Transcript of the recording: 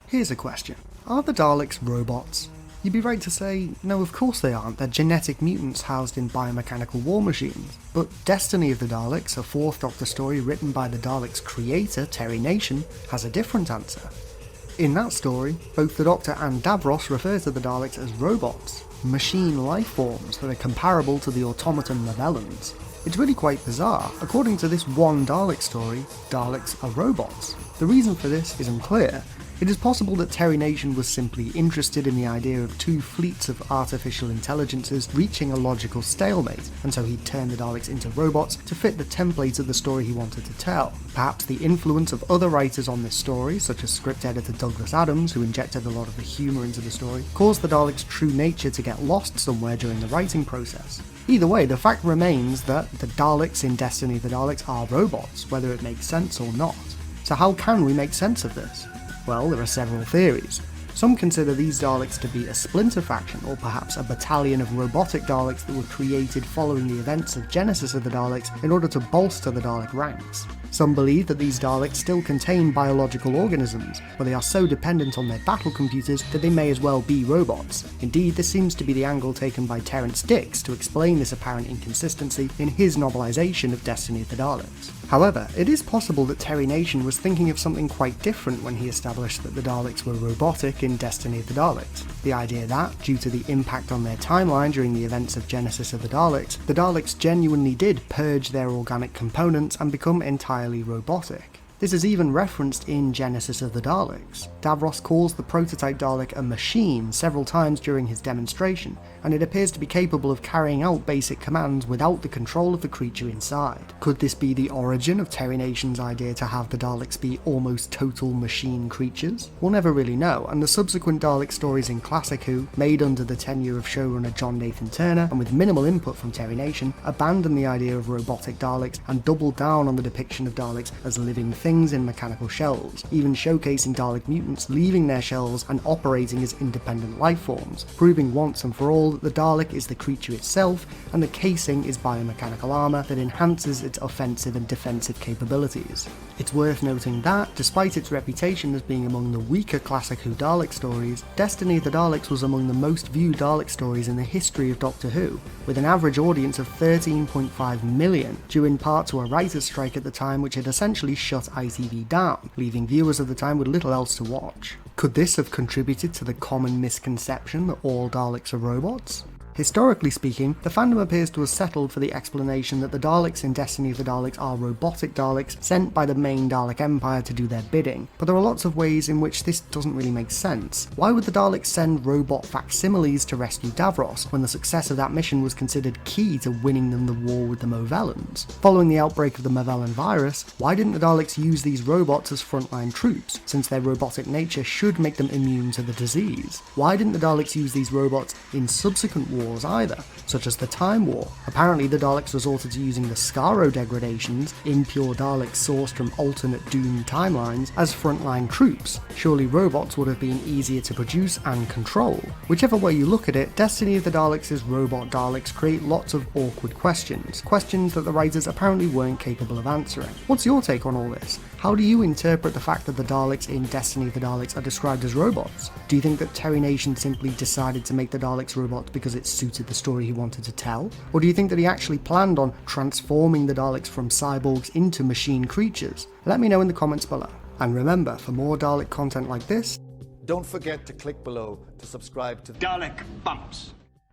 Here's a question. Are the Daleks robots? You'd be right to say, no, of course they aren't, they're genetic mutants housed in biomechanical war machines. But Destiny of the Daleks, a 4th Doctor story written by the Daleks' creator, Terry Nation, has a different answer. In that story, both the Doctor and Davros refer to the Daleks as robots, machine life forms that are comparable to the automaton Mavellans. It's really quite bizarre. According to this one Dalek story, Daleks are robots. The reason for this is unclear. It is possible that Terry Nation was simply interested in the idea of two fleets of artificial intelligences reaching a logical stalemate, and so he turned the Daleks into robots to fit the template of the story he wanted to tell. Perhaps the influence of other writers on this story, such as script editor Douglas Adams, who injected a lot of the humour into the story, caused the Daleks' true nature to get lost somewhere during the writing process. Either way, the fact remains that the Daleks in Destiny of the Daleks are robots, whether it makes sense or not. So how can we make sense of this? Well, there are several theories. Some consider these Daleks to be a splinter faction, or perhaps a battalion of robotic Daleks that were created following the events of Genesis of the Daleks in order to bolster the Dalek ranks. Some believe that these Daleks still contain biological organisms, but they are so dependent on their battle computers that they may as well be robots. Indeed, this seems to be the angle taken by Terrance Dicks to explain this apparent inconsistency in his novelisation of Destiny of the Daleks. However, it is possible that Terry Nation was thinking of something quite different when he established that the Daleks were robotic in Destiny of the Daleks. The idea that, due to the impact on their timeline during the events of Genesis of the Daleks genuinely did purge their organic components and become entirely robotic. This is even referenced in Genesis of the Daleks. Davros calls the prototype Dalek a machine several times during his demonstration, and it appears to be capable of carrying out basic commands without the control of the creature inside. Could this be the origin of Terry Nation's idea to have the Daleks be almost total machine creatures? We'll never really know, and the subsequent Dalek stories in Classic Who, made under the tenure of showrunner John Nathan Turner and with minimal input from Terry Nation, abandoned the idea of robotic Daleks and doubled down on the depiction of Daleks as living things in mechanical shells, even showcasing Dalek mutants leaving their shells and operating as independent life forms, proving once and for all that the Dalek is the creature itself and the casing is biomechanical armour that enhances its offensive and defensive capabilities. It's worth noting that, despite its reputation as being among the weaker Classic Who Dalek stories, Destiny of the Daleks was among the most viewed Dalek stories in the history of Doctor Who, with an average audience of 13.5 million, due in part to a writer's strike at the time which had essentially shut ITV down, leaving viewers of the time with little else to watch. Could this have contributed to the common misconception that all Daleks are robots? Historically speaking, the fandom appears to have settled for the explanation that the Daleks in Destiny of the Daleks are robotic Daleks sent by the main Dalek Empire to do their bidding, but there are lots of ways in which this doesn't really make sense. Why would the Daleks send robot facsimiles to rescue Davros, when the success of that mission was considered key to winning them the war with the Movellans? Following the outbreak of the Movellan virus, why didn't the Daleks use these robots as frontline troops, since their robotic nature should make them immune to the disease? Why didn't the Daleks use these robots in subsequent wars either, such as the Time War? Apparently the Daleks resorted to using the Skaro degradations, impure Daleks sourced from alternate doomed timelines, as frontline troops. Surely robots would have been easier to produce and control. Whichever way you look at it, Destiny of the Daleks' robot Daleks create lots of awkward questions that the writers apparently weren't capable of answering. What's your take on all this? How do you interpret the fact that the Daleks in Destiny of the Daleks are described as robots? Do you think that Terry Nation simply decided to make the Daleks robots because it suited the story he wanted to tell? Or do you think that he actually planned on transforming the Daleks from cyborgs into machine creatures? Let me know in the comments below. And remember, for more Dalek content like this, don't forget to click below to subscribe to Dalek Bumps.